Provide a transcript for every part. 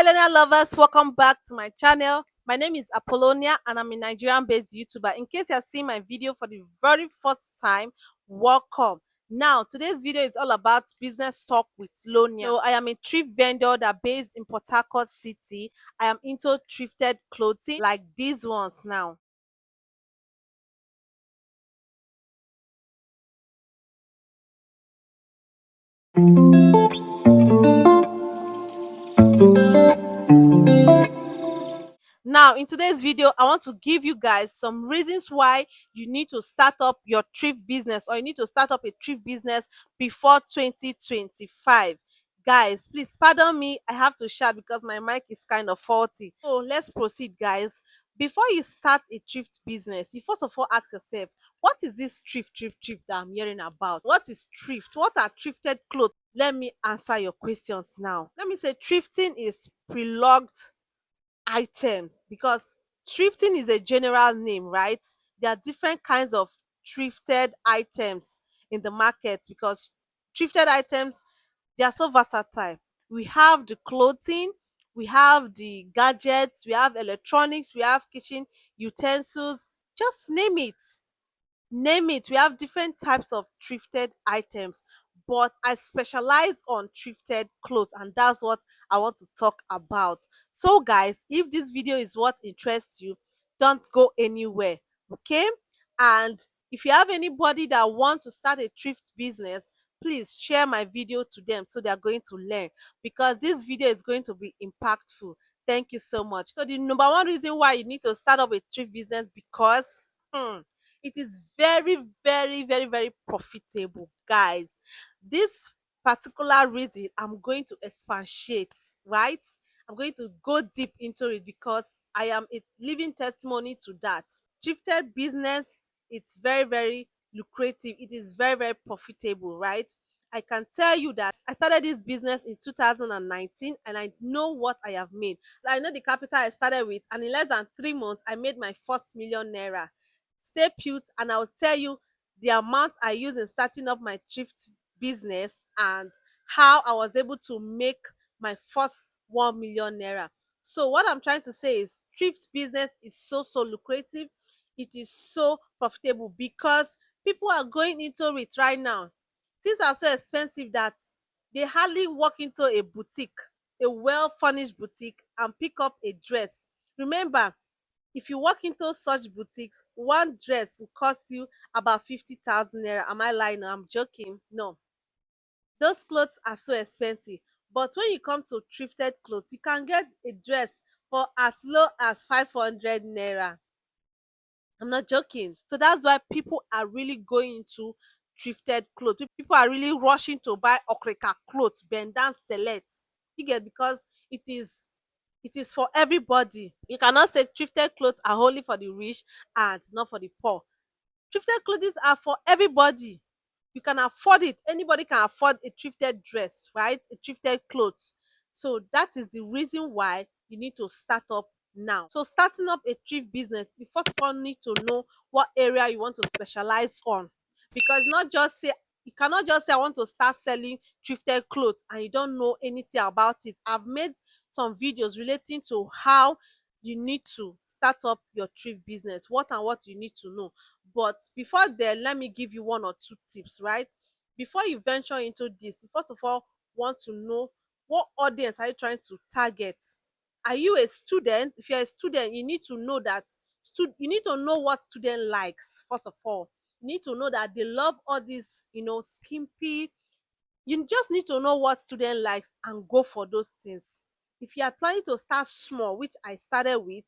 Hi, Lonia lovers, welcome back to my channel. My name is Apollonia and I'm a Nigerian based YouTuber. In case you're seeing my video for the very first time, welcome. Now, today's video is all about business talk with Lonia. So, I am a thrift vendor that based in Port Harcourt City. I am into thrifted clothing like these ones now. Now, in today's video, I want to give you guys some reasons why you need to start up your thrift business or you need to start up a thrift business before 2025. Guys, please pardon me. I have to shout because my mic is kind of faulty. So let's proceed, guys. Before you start a thrift business, you first of all ask yourself, what is this thrift that I'm hearing about? What is thrift? What are thrifted clothes? Let me answer your questions now. Let me say thrifting is pre-logged items because thrifting is a general name, right? There are different kinds of thrifted items in the market because thrifted items, they are so versatile. We have the clothing, we have the gadgets, we have electronics, we have kitchen utensils, just name it. We have different types of thrifted items, but I specialize on thrifted clothes, and that's what I want to talk about. So guys, if this video is what interests you, don't go anywhere. Okay, and if you have anybody that wants to start a thrift business, please share my video to them so they are going to learn, because this video is going to be impactful. Thank you so much. So the number one reason why you need to start up a thrift business, because it is very profitable, guys. This particular reason I'm going to expatiate, right? I'm going to go deep into it because I am a living testimony to that. Thrifted business, it's very lucrative. It is very profitable, right? I can tell you that I started this business in 2019 and I know what I have made. I know the capital I started with, and in less than 3 months I made my first million naira. Stay put and I'll tell you the amount I used in starting up my thrift business and how I was able to make my first 1 million naira. So what I'm trying to say is thrift business is so lucrative. It is so profitable because people are going into it right now. Things are so expensive that they hardly walk into a boutique, a well furnished boutique, and pick up a dress. Remember, if you walk into such boutiques, one dress will cost you about 50,000 naira. Am I lying? No, I'm joking. No, those clothes are so expensive. But when you come to thrifted clothes, you can get a dress for as low as 500 naira. I'm not joking. So that's why people are really going into thrifted clothes. People are really rushing to buy okrika clothes, bend down select. You get, because it is for everybody. You cannot say thrifted clothes are only for the rich and not for the poor. Thrifted clothes are for everybody. You can afford it. Anybody can afford a thrifted dress, right? A thrifted clothes. So that is the reason why you need to start up now. So starting up a thrift business, you first of all need to know what area you want to specialize on. Because not just say you cannot just say I want to start selling thrifted clothes and you don't know anything about it. I've made some videos relating to how you need to start up your thrift business, what and what you need to know. But before then, let me give you one or two tips, right? Before you venture into this, you first of all want to know what audience are you trying to target. Are you a student? If you're a student, you need to know that you need to know what student likes, first of all. You need to know that they love all this, skimpy. You just need to know what student likes and go for those things. If you are planning to start small, which I started with,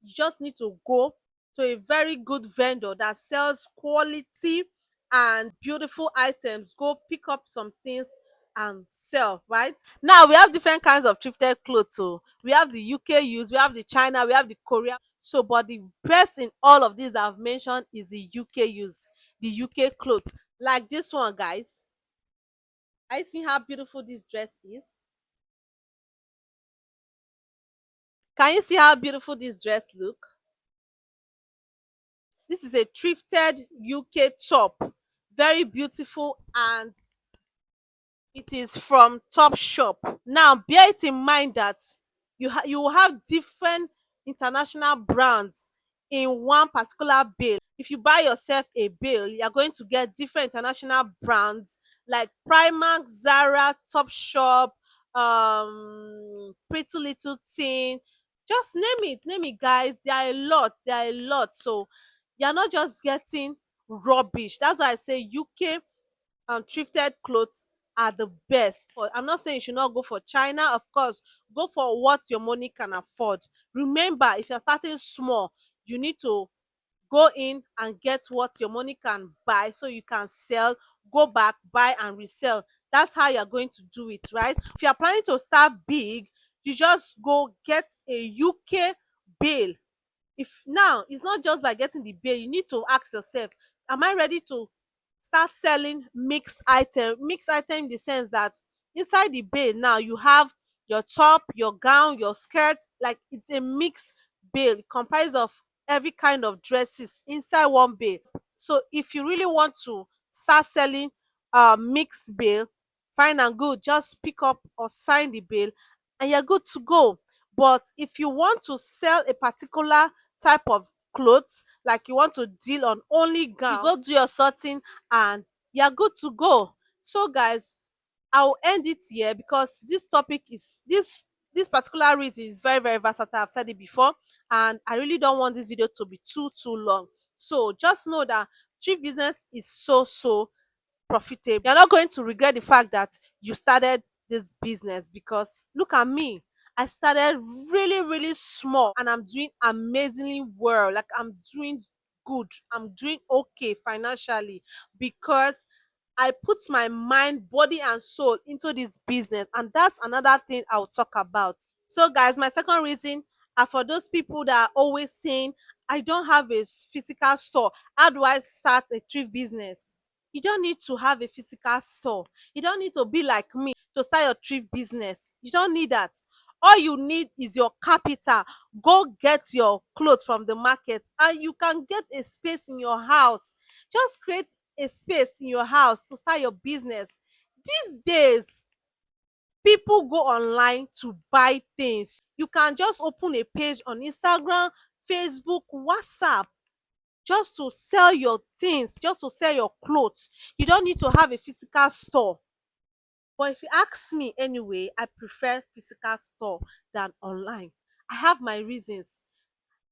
you just need to go to a very good vendor that sells quality and beautiful items. Go pick up some things and sell, right? Now we have different kinds of thrifted clothes. So we have the UK use, we have the China, we have the Korea. So but the best in all of these that I've mentioned is the UK use, the UK clothes. Like this one, guys. I see how beautiful this dress is. Can you see how beautiful this dress look? This is a thrifted UK top. Very beautiful, and it is from Top Shop. Now bear it in mind that you will have different international brands in one particular bale. If you buy yourself a bale, you are going to get different international brands like Primark, Zara, Topshop, Pretty Little Thing. Just name it, guys. There are a lot. There are a lot. So you're not just getting rubbish. That's why I say UK thrifted clothes are the best. I'm not saying you should not go for China. Of course, go for what your money can afford. Remember, if you're starting small, you need to go in and get what your money can buy so you can sell, go back, buy and resell. That's how you're going to do it, right? If you're planning to start big, you just go get a UK bale. If now it's not just by getting the bale, you need to ask yourself, am I ready to start selling mixed item in the sense that inside the bale now you have your top, your gown, your skirt, like it's a mixed bale comprised of every kind of dresses inside one bale. So if you really want to start selling mixed bale, fine and good, just pick up or sign the bale and you're good to go. But if you want to sell a particular type of clothes, like you want to deal on only gown, you go do your sorting and you're good to go. So guys, I'll end it here because this topic is this particular reason is very very versatile. I've said it before and I really don't want this video to be too long. So just know that thrift business is so profitable. You're not going to regret the fact that you started this business because look at me. I started really small and I'm doing amazingly well. Like I'm doing good. I'm doing okay financially because I put my mind, body, and soul into this business, and that's another thing I'll talk about. So, guys, my second reason are for those people that are always saying, I don't have a physical store. How do I start a thrift business? You don't need to have a physical store. You don't need to be like me to start your thrift business. You don't need that. All you need is your capital. Go get your clothes from the market and you can get a space in your house. Just create a space in your house to start your business. These days, people go online to buy things. You can just open a page on Instagram, Facebook, WhatsApp just to sell your things, just to sell your clothes. You don't need to have a physical store. But if you ask me anyway, I prefer physical store than online. I have my reasons.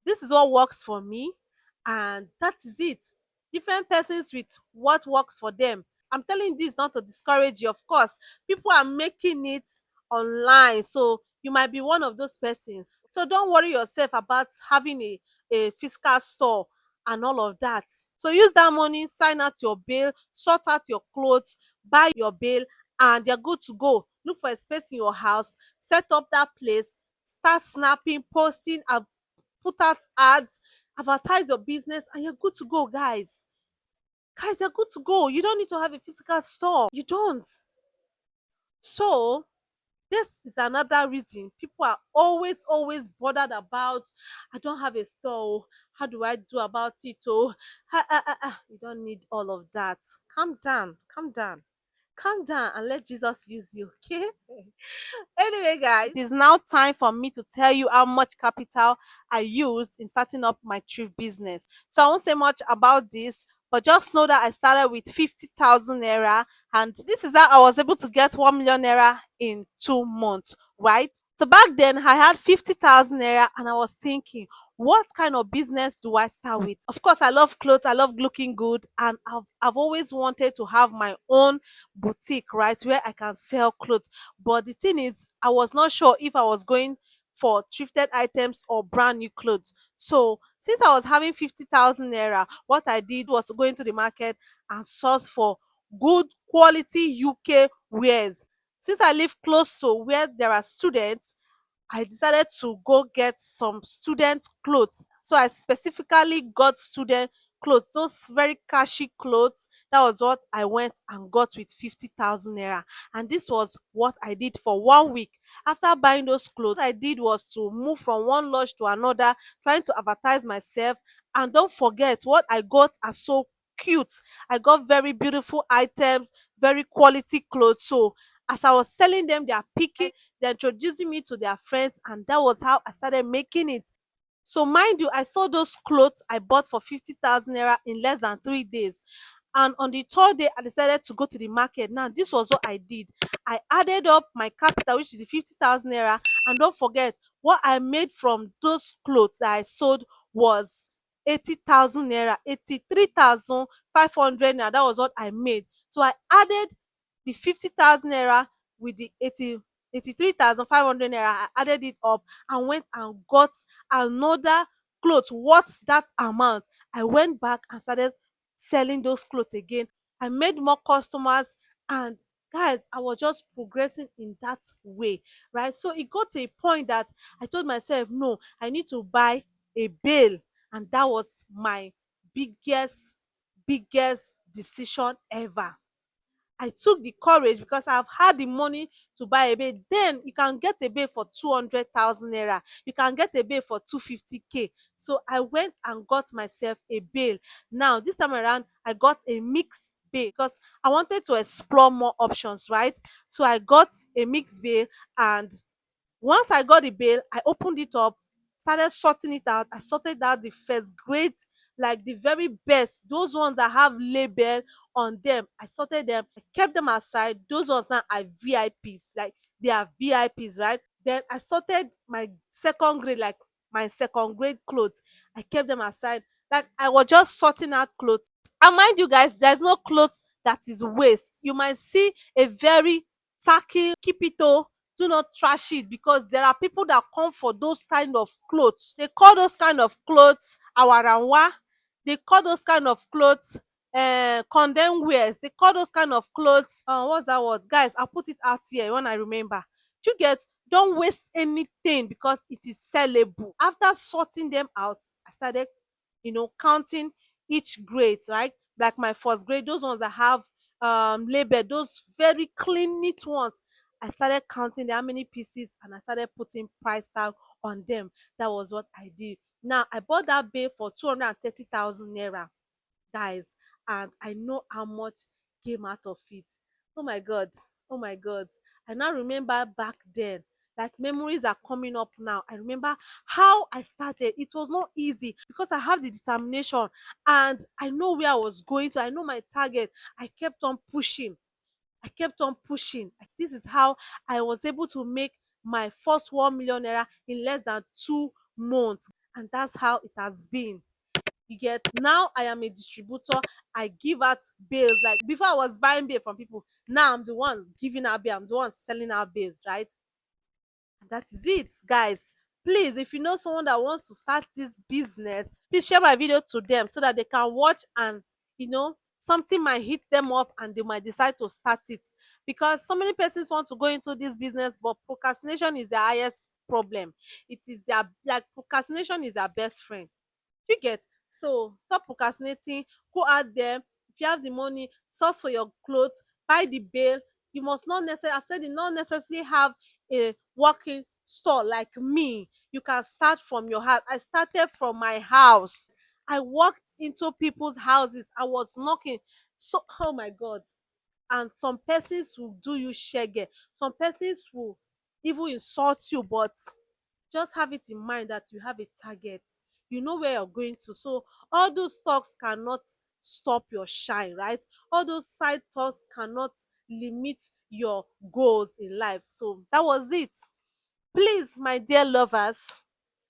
This is what works for me and that is it. Different persons with what works for them. I'm telling this not to discourage you. Of course, people are making it online, so you might be one of those persons. So don't worry yourself about having a physical store and all of that. So use that money, sign out your bill, sort out your clothes, buy your bill, and you're good to go. Look for a space in your house, set up that place, start snapping, posting, put out ads, advertise your business, and you're good to go, guys. Guys, you're good to go. You don't need to have a physical store. You don't. So, this is another reason people are always bothered about. I don't have a store. Oh. How do I do about it? Oh, you don't need all of that. Calm down, calm down, and let Jesus use you. Okay. Anyway, guys, it is now time for me to tell you how much capital I used in starting up my thrift business. So I won't say much about this, but just know that I started with 50,000 naira, and this is how I was able to get 1 million naira in 2 months, right? So back then I had 50,000 naira and I was thinking, what kind of business do I start with? Of course, I love clothes, I love looking good, and I've always wanted to have my own boutique, right, where I can sell clothes. But the thing is, I was not sure if I was going for thrifted items or brand new clothes. So since I was having 50,000 naira, what I did was to go into the market and source for good quality UK wares. Since I live close to where there are students, I decided to go get some student clothes. So I specifically got student clothes, those very cashy clothes. That was what I went and got with 50,000 naira. And this was what I did for 1 week. After buying those clothes, what I did was to move from one lodge to another, trying to advertise myself. And don't forget, what I got are so cute. I got very beautiful items, very quality clothes. So As I was telling them, they are picking, they're introducing me to their friends, and that was how I started making it. So mind you, I saw those clothes I bought for 50,000 naira in less than 3 days. And on the third day, I decided to go to the market. Now, this was what I did. I added up my capital, which is the 50,000 naira. And don't forget, what I made from those clothes that I sold was 80,000 naira, 83,500 naira. That was what I made. So I added the 50,000 naira with the 83,500 naira. I added it up and went and got another cloth worth that amount. I went back and started selling those clothes again. I made more customers, and guys, I was just progressing in that way, right? So it got to a point that I told myself, no, I need to buy a bale. And that was my biggest, biggest decision ever. I took the courage because I've had the money to buy a bed. Then you can get a bed for 200,000 naira. You can get a bed for 250K. So I went and got myself a bale. Now, this time around, I got a mixed bale because I wanted to explore more options, right? So I got a mixed bale, and once I got the bale, I opened it up, started sorting it out. I sorted out the first grade, like the very best, those ones that have label on them. I sorted them, I kept them aside. Those ones now are VIPs, like they are VIPs, right? Then I sorted my second grade, like my second grade clothes. I kept them aside. Like I was just sorting out clothes. And mind you guys, there's no clothes that is waste. You might see a very tacky, keep it oh, do not trash it, because there are people that come for those kind of clothes. They call those kind of clothes awaranwa. They call those kind of clothes condemn wears. They call those kind of clothes what's that word? Guys, I'll put it out here when I remember. Do you get? Don't waste anything because it is sellable. After sorting them out, I started, counting each grade, right? Like my first grade, those ones that have label, those very clean, neat ones. I started counting how many pieces, and I started putting price tag on them. That was what I did. Now I bought that bale for 230,000 naira, guys, and I know how much came out of it. Oh my God, oh my God. I now remember back then, like memories are coming up now. I remember how I started. It was not easy because I have the determination and I know where I was going to. I know my target. I kept on pushing. I kept on pushing. This is how I was able to make my first 1 million naira in less than 2 months. And that's how it has been. You get? Now I am a distributor. I give out bills. Like before I was buying bill from people. Now I'm the one giving out bill. I'm the one selling out bills, right? And that is it, guys. Please, if you know someone that wants to start this business, please share my video to them so that they can watch, and something might hit them up and they might decide to start it. Because so many persons want to go into this business, but procrastination is the highest problem. It is their, like, procrastination is their best friend. You get? So stop procrastinating, go out there. If you have the money, source for your clothes, buy the bale. You must not necessarily, I've said it, not necessarily have a working store like me. You can start from your house. I started from my house. I walked into people's houses. I was knocking. So, oh my God. And some persons will do you shege. Some persons will even insult you, but just have it in mind that you have a target. You know where you're going to. So all those talks cannot stop your shine, right? All those side talks cannot limit your goals in life. So that was it. Please, my dear lovers,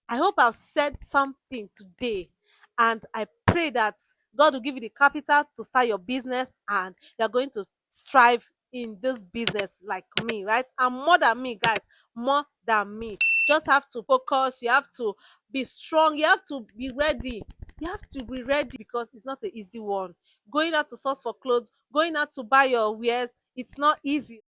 I hope I've said something today, and I pray that God will give you the capital to start your business, and you're going to strive in this business like me, right? And more than me, guys, more than me. Just have to focus, you have to be strong, you have to be ready. You have to be ready because it's not an easy one. Going out to source for clothes, going out to buy your wares, it's not easy.